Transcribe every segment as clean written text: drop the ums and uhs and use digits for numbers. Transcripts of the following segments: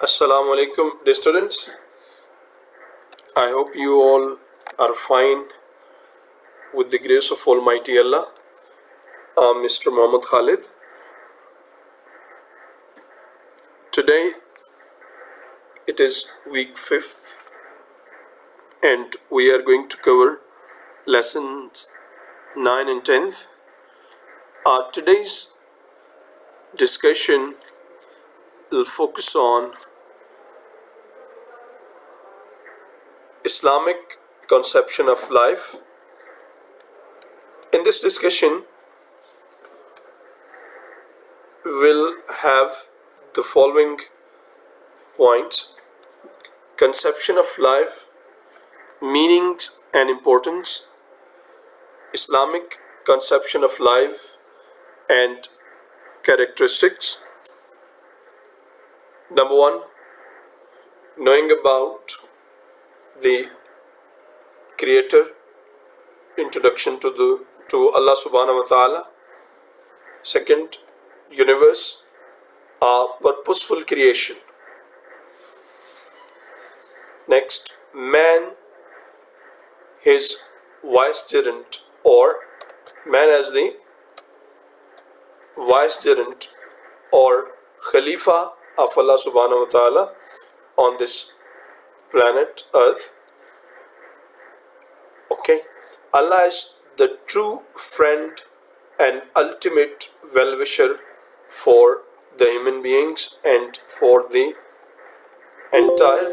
Assalamu alaikum, dear students. I hope you all are fine with the grace of Almighty Allah. I'm Mr. Muhammad Khalid. Today it is week 5th and we are going to cover lessons 9 and 10th. Today's discussion will focus on Islamic conception of life. In this discussion, we'll have the following points: conception of life, meanings and importance, Islamic conception of life and characteristics. Number one, knowing about the Creator, introduction to Allah subhanahu wa ta'ala. Second, universe, a purposeful creation. Next, man, his vicegerent, or man as the vicegerent or Khalifa of Allah subhanahu wa ta'ala on this planet Earth. Okay, Allah is the true friend and ultimate well-wisher for the human beings and for the entire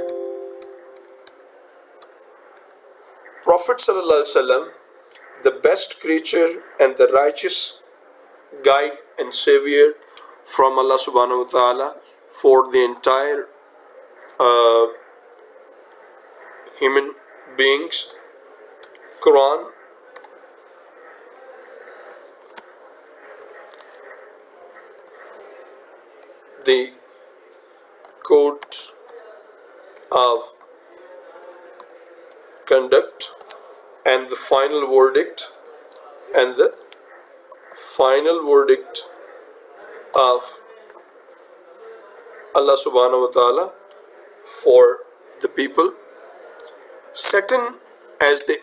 Prophet sallallahu alaihi wasallam, the best creature and the righteous guide and savior from Allah subhanahu wa ta'ala for the entire human beings. Quran, the code of conduct and the final verdict, and the final verdict of Allah subhanahu wa ta'ala for the people. Satan as the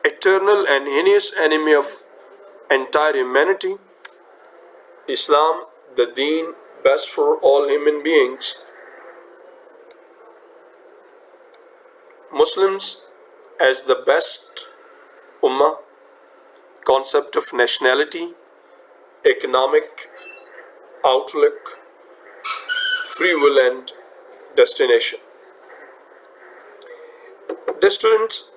eternal and heinous enemy of entire humanity. Islam, the deen best for all human beings. Muslims as the best ummah. Concept of nationality, economic outlook, free will and destination. Dear students,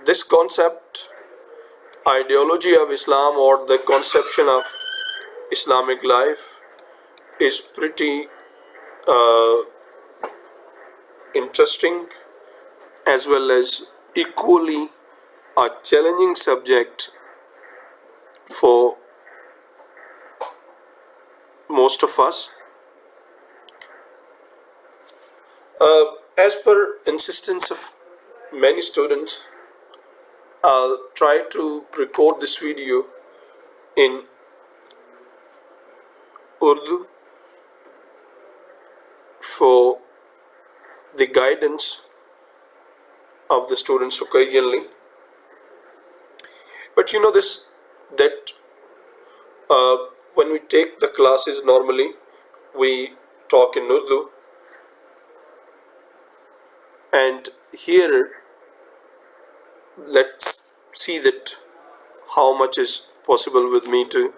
this concept, ideology of Islam, or the conception of Islamic life is pretty interesting as well as equally a challenging subject for most of us. As per insistence of many students, I'll try to record this video in Urdu for the guidance of the students occasionally. But you know this, that when we take the classes normally, we talk in Urdu, and here let's see that how much is possible with me to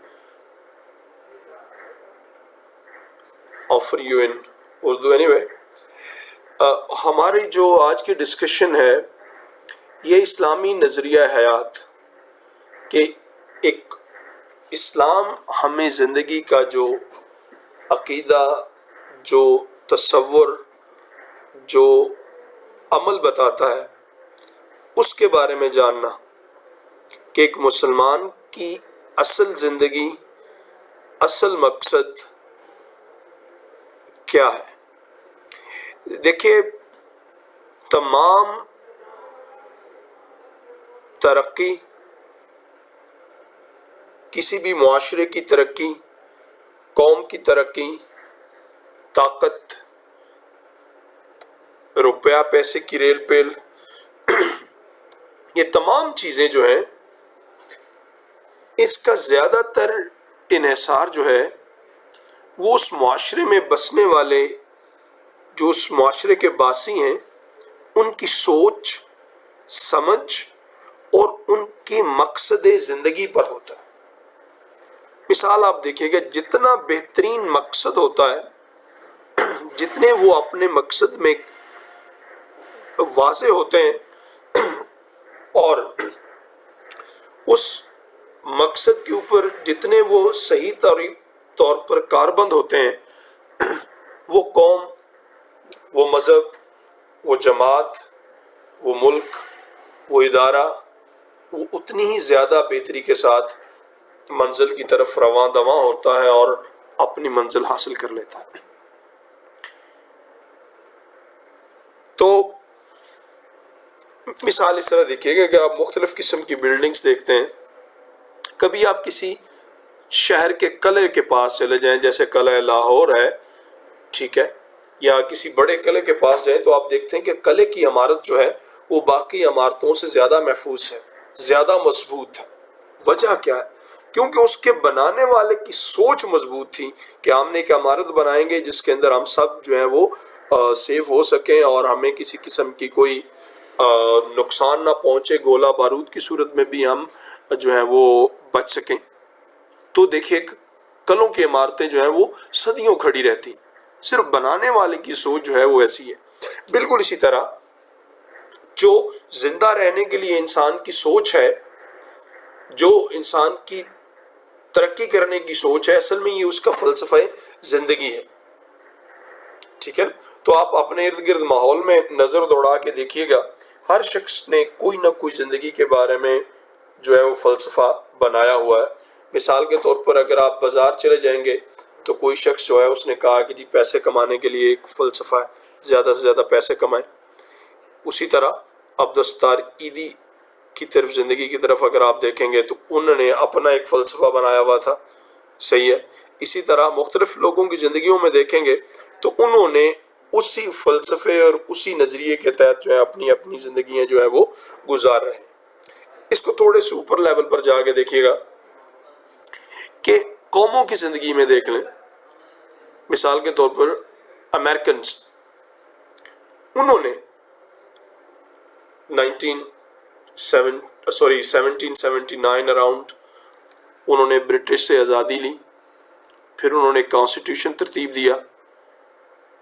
offer you in Urdu. Anyway, ہماری جو آج کی discussion ہے یہ اسلامی نظریہ حیات، کہ ایک اسلام ہمیں زندگی کا جو عقیدہ، جو تصور، جو عمل بتاتا ہے اس کے بارے میں جاننا، کہ ایک مسلمان کی اصل زندگی، اصل مقصد کیا ہے. دیکھیے، تمام ترقی، کسی بھی معاشرے کی ترقی قوم کی ترقی، طاقت، روپیہ پیسے کی ریل پیل، یہ تمام چیزیں جو ہیں اس کا زیادہ تر انحصار جو ہے وہ اس معاشرے میں بسنے والے جو اس معاشرے کے باسی ہیں ان کی سوچ، سمجھ اور ان کی مقصد زندگی پر ہوتا ہے۔ مثال آپ دیکھیے گا، جتنا بہترین مقصد ہوتا ہے، جتنے وہ اپنے مقصد میں واضح ہوتے ہیں اور اس مقصد کے اوپر جتنے وہ صحیح طور پر کاربند ہوتے ہیں، وہ قوم، وہ مذہب، وہ جماعت، وہ ملک، وہ ادارہ، وہ اتنی ہی زیادہ بہتری کے ساتھ منزل کی طرف رواں دواں ہوتا ہے اور اپنی منزل حاصل کر لیتا ہے۔ تو مثال اس طرح دیکھیے گا کہ آپ مختلف قسم کی بلڈنگز دیکھتے ہیں۔ کبھی آپ کسی شہر کے قلعے کے پاس چلے جائیں، جیسے قلعہ لاہور ہے، ٹھیک ہے، یا کسی بڑے قلعے کے پاس جائیں تو آپ دیکھتے ہیں کہ قلعے کی عمارت جو ہے وہ باقی عمارتوں سے زیادہ محفوظ ہے، زیادہ مضبوط ہے۔ وجہ کیا ہے؟ کیونکہ اس کے بنانے والے کی سوچ مضبوط تھی کہ ہم نے ایک عمارت بنائیں گے جس کے اندر ہم سب جو ہیں وہ سیف ہو سکیں اور ہمیں کسی قسم کی کوئی نقصان نہ پہنچے، گولہ بارود کی صورت میں بھی ہم جو ہیں وہ بچ سکیں۔ تو دیکھیے قلعوں کی عمارتیں جو ہیں وہ صدیوں کھڑی رہتی، صرف بنانے والے کی سوچ جو ہے وہ ایسی ہے۔ بالکل اسی طرح جو زندہ رہنے کے لیے انسان کی سوچ ہے، جو انسان کی ترقی کرنے کی سوچ ہے، اصل میں یہ اس کا فلسفہ زندگی ہے، ٹھیک ہے نا؟ تو آپ اپنے ارد گرد ماحول میں نظر دوڑا کے دیکھیے گا، ہر شخص نے کوئی نہ کوئی زندگی کے بارے میں جو ہے وہ فلسفہ بنایا ہوا ہے۔ مثال کے طور پر اگر آپ بازار چلے جائیں گے تو کوئی شخص جو ہے اس نے کہا کہ جی پیسے کمانے کے لیے ایک فلسفہ ہے، زیادہ سے زیادہ پیسے کمائیں۔ اسی طرح عبدالستار ایدھی کی طرف، زندگی کی طرف اگر آپ دیکھیں گے تو انہوں نے اپنا ایک فلسفہ بنایا ہوا تھا، صحیح ہے۔ اسی طرح مختلف لوگوں کی زندگیوں میں دیکھیں گے تو انہوں نے اسی فلسفے اور اسی نظریے کے تحت جو ہے اپنی زندگیاں جو ہے وہ گزار رہے ہیں۔ اس کو تھوڑے سے اوپر لیول پر جا کے دیکھیے گا کہ قوموں کی زندگی میں دیکھ لیں، مثال کے طور پر امریکنز، انہوں نے 1779 اراؤنڈ انہوں نے برٹش سے آزادی لی، پھر انہوں نے کانسٹیٹیوشن ترتیب دیا،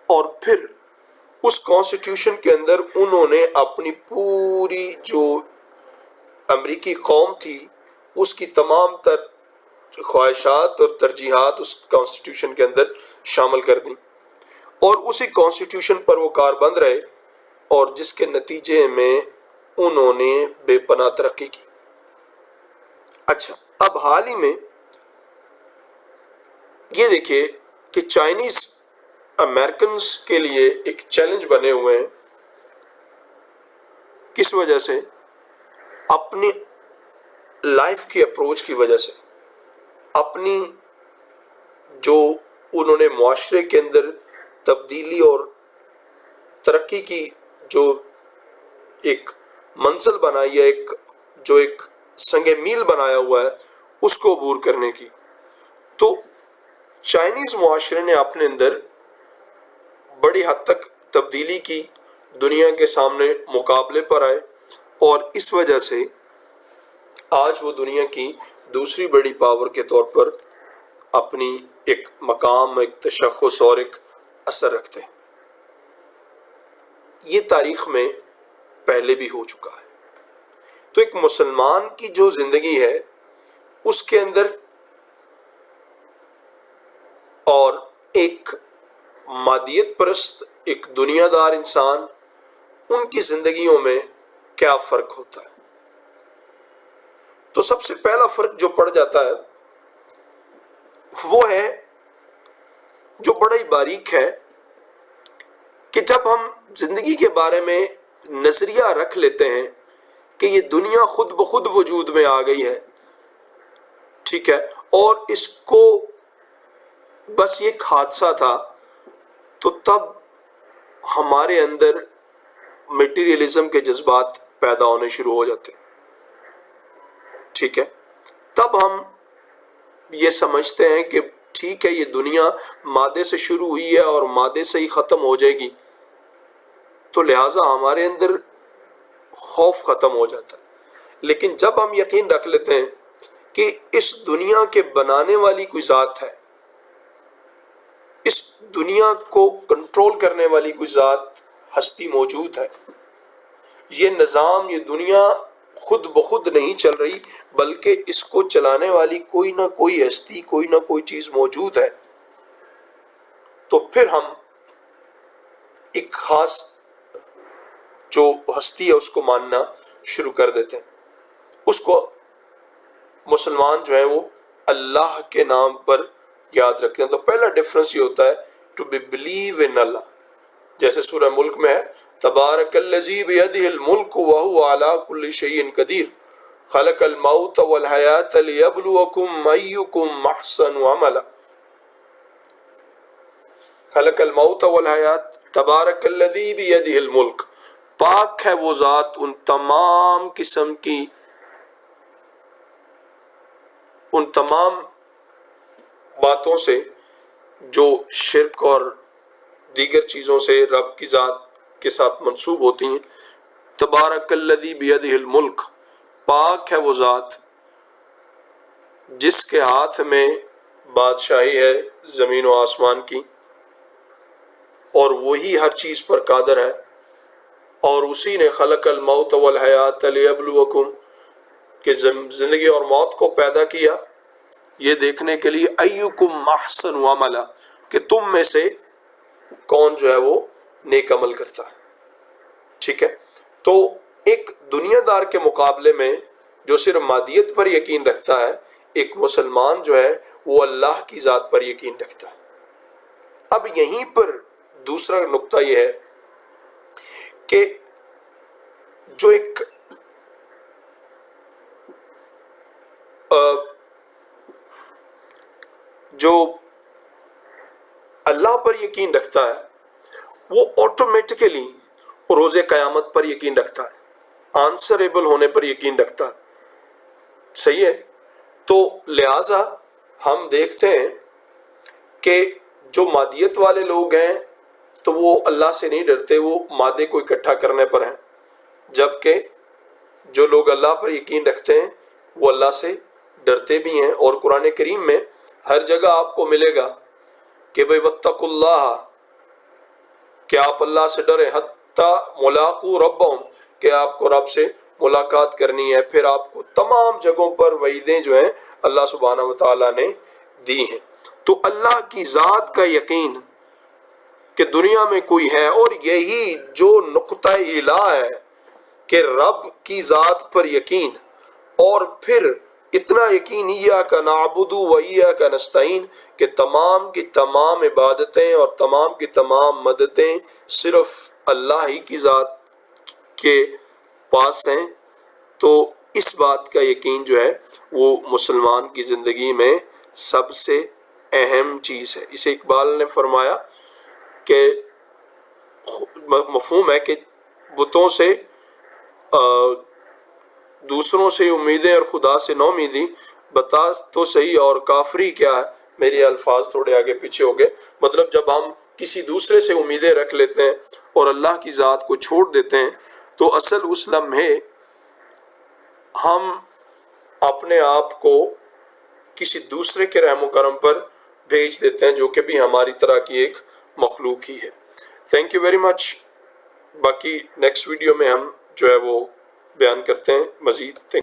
اور پھر اس کانسٹیٹیوشن کے اندر انہوں نے اپنی پوری جو امریکی قوم تھی اس کی تمام تر خواہشات اور ترجیحات اس کانسٹیٹیوشن کے اندر شامل کر دیں، اور اسی کانسٹیٹیوشن پر وہ کاربند رہے، اور جس کے نتیجے میں انہوں نے بے پناہ ترقی کی۔ اچھا، اب حال ہی میں یہ دیکھیے کہ چائنیز امریکنز کے لیے ایک چیلنج بنے ہوئے ہیں۔ کس وجہ سے؟ اپنی لائف کی اپروچ کی وجہ سے، اپنی جو انہوں نے معاشرے کے اندر تبدیلی اور ترقی کی جو ایک منزل بنائی ہے، ایک سنگ میل بنایا ہوا ہے، اس کو عبور کرنے کی۔ تو چائنیز معاشرے نے اپنے اندر بڑی حد تک تبدیلی کی، دنیا کے سامنے مقابلے پر آئے، اور اس وجہ سے آج وہ دنیا کی دوسری بڑی پاور کے طور پر اپنی ایک مقام، ایک تشخص اور ایک اثر رکھتے ہیں۔ یہ تاریخ میں پہلے بھی ہو چکا ہے۔ تو ایک مسلمان کی جو زندگی ہے اس کے اندر اور ایک مادیت پرست، ایک دنیا دار انسان، ان کی زندگیوں میں کیا فرق ہوتا ہے؟ تو سب سے پہلا فرق جو پڑ جاتا ہے وہ ہے، جو بڑا ہی باریک ہے، کہ جب ہم زندگی کے بارے میں نظریہ رکھ لیتے ہیں کہ یہ دنیا خود بخود وجود میں آ گئی ہے، ٹھیک ہے، اور اس کو بس یہ ایک حادثہ تھا، تو تب ہمارے اندر میٹیریلزم کے جذبات پیدا ہونے شروع ہو جاتے، ٹھیک ہے؟ تب ہم یہ سمجھتے ہیں کہ ٹھیک ہے، یہ دنیا مادے سے شروع ہوئی ہے اور مادے سے ہی ختم ہو جائے گی، تو لہٰذا ہمارے اندر خوف ختم ہو جاتا ہے۔ لیکن جب ہم یقین رکھ لیتے ہیں کہ اس دنیا کے بنانے والی کوئی ذات ہے، اس دنیا کو کنٹرول کرنے والی کوئی ذات ہستی موجود ہے، یہ نظام، یہ دنیا خود بخود نہیں چل رہی، بلکہ اس کو چلانے والی کوئی نہ کوئی ہستی، کوئی نہ کوئی چیز موجود ہے، تو پھر ہم ایک خاص جو ہستی ہے اس کو ماننا شروع کر دیتے ہیں۔ اس کو مسلمان جو ہیں وہ اللہ کے نام پر یاد رکھتے ہیں۔ تو پہلا ڈفرنس یہ ہوتا ہے ٹو بی بلیو ان اللہ، جیسے سورہ ملک میں ہے تبارک الذی بیدہ الملک وہو علی کل شیء قدیر خلق الموت والحیاۃ لیبلوکم ایکم احسن عملا، خلق الموت والحیات، تبارک الذی بیدہ الملک، پاک ہے وہ ذات ان تمام قسم کی، ان تمام باتوں سے جو شرک اور دیگر چیزوں سے رب کی ذات کے ساتھ منسوب ہوتی ہیں۔ تبارک الذی بیدہ الملک، پاک ہے وہ ذات جس کے ہاتھ میں بادشاہی ہے زمین و آسمان کی، اور وہی ہر چیز پر قادر ہے، اور اسی نے خلق الموت والحیات لیبلوکم، کہ زندگی اور موت کو پیدا کیا یہ دیکھنے کے لیے ایکم احسن عملا، کہ تم میں سے کون جو ہے وہ نیک عمل کرتا ہے، ٹھیک ہے؟ تو ایک دنیا دار کے مقابلے میں جو صرف مادیت پر یقین رکھتا ہے، ایک مسلمان جو ہے وہ اللہ کی ذات پر یقین رکھتا ہے۔ اب یہیں پر دوسرا نقطہ یہ ہے کہ جو ایک جو اللہ پر یقین رکھتا ہے وہ آٹومیٹیکلی روز قیامت پر یقین رکھتا ہے، آنسریبل ہونے پر یقین رکھتا ہے، صحیح ہے؟ تو لہٰذا ہم دیکھتے ہیں کہ جو مادیت والے لوگ ہیں تو وہ اللہ سے نہیں ڈرتے، وہ مادے کو اکٹھا کرنے پر ہیں، جبکہ جو لوگ اللہ پر یقین رکھتے ہیں وہ اللہ سے ڈرتے بھی ہیں۔ اور قرآن کریم میں ہر جگہ آپ کو ملے گا کہ بھئی واتقوا اللہ، کہ آپ اللہ سے ڈریں، حتی ملاقو ربہم، کہ آپ کو رب سے ملاقات کرنی ہے۔ پھر آپ کو تمام جگہوں پر وعیدیں جو ہیں اللہ سبحانہ وتعالیٰ نے دی ہیں۔ تو اللہ کی ذات کا یقین کہ دنیا میں کوئی ہے، اور یہی جو نقطہ الہ ہے کہ رب کی ذات پر یقین، اور پھر اتنا یقین ایاک نعبد و ایاک نستعین، کہ تمام کی تمام عبادتیں اور تمام کی تمام مددیں صرف اللہ ہی کی ذات کے پاس ہیں۔ تو اس بات کا یقین جو ہے وہ مسلمان کی زندگی میں سب سے اہم چیز ہے۔ اسے اقبال نے فرمایا کہ مفہوم ہے کہ بتوں سے دوسروں سے امیدیں اور خدا سے نو امیدی، بتا تو صحیح اور کافری کیا ہے۔ میرے الفاظ تھوڑے آگے پیچھے ہو گئے، مطلب جب ہم کسی دوسرے سے امیدیں رکھ لیتے ہیں اور اللہ کی ذات کو چھوڑ دیتے ہیں تو اصل اس لمحے ہم اپنے آپ کو کسی دوسرے کے رحم و کرم پر بھیج دیتے ہیں، جو کہ بھی ہماری طرح کی ایک مخلوق ہی ہے۔ Thank you very much. باقی نیکسٹ ویڈیو میں ہم جو ہے وہ بیان کرتے ہیں مزید۔